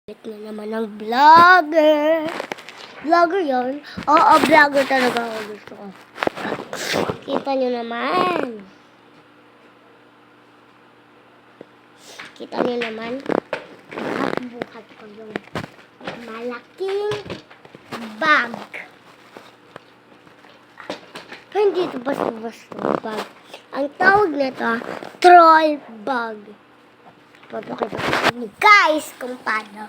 Balik na naman ng vlogger. Vlogger yun? Oo, vlogger talaga ako gusto ko. Kita nyo naman. Kita nyo naman. Buhat ko yung malaking bag. Hindi ito basta-basta bag. Ang tawag nito, troll bag. Papakita ko sa inyo, guys, kung paano.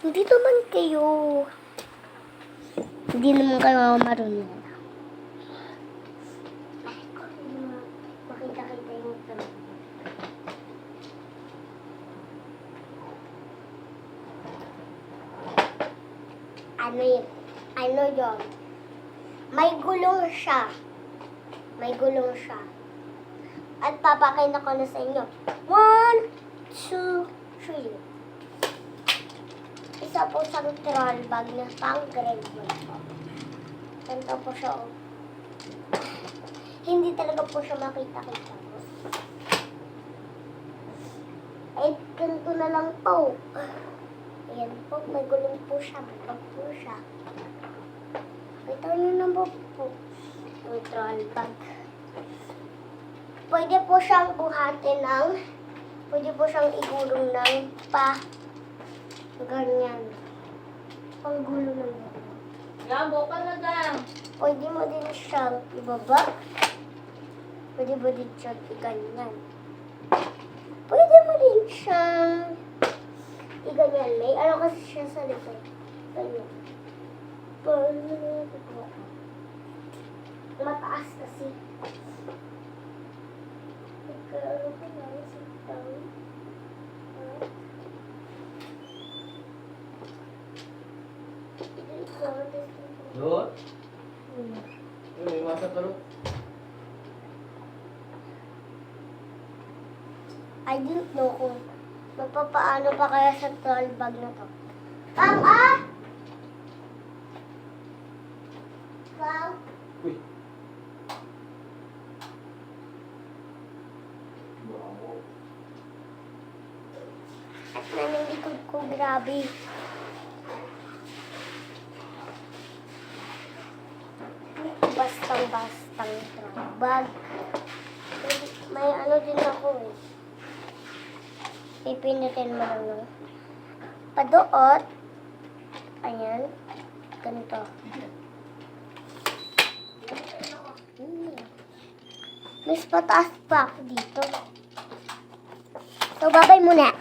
Hindi naman kayo marunong. Makita-kita yung ito. Ano yun? Ano yun? May gulong siya. May gulong siya. At papakita ko na sa inyo. 1, 2, 3. Isa po siyang troll bag na pang grade 1 po. Ganito po siya. Oh. Hindi talaga po siya makita-kita. Ay, ganito na lang po. Ayan po, may gulong po siya. May bag po siya. Kita niyo na po. Yung troll bag. Pwede po siyang buhatin ng pwede po siyang igulong ng ganyan. Panggulo ng ganyan. Gambo ka na lang. Pwede mo din siyang ibaba. Pwede mo din siyang iganyan. Pwede mo din siyang iganyan. May ano kasi siya sa likod. Ganyan. Mataas kasi. Nagkaroon ko na sa tao. Doon? May masa ka rin? I didn't know kung magpapaano pa kaya sa troll bag na to. Papa! Wow! Uy. At nanilikod ko, grabe. Bastang-bastang troll bag. May ano din ako eh. Pipindutin mo lang ng paduot. Ayan. Ganito. Mas pataas pa ako dito. So, babay muna.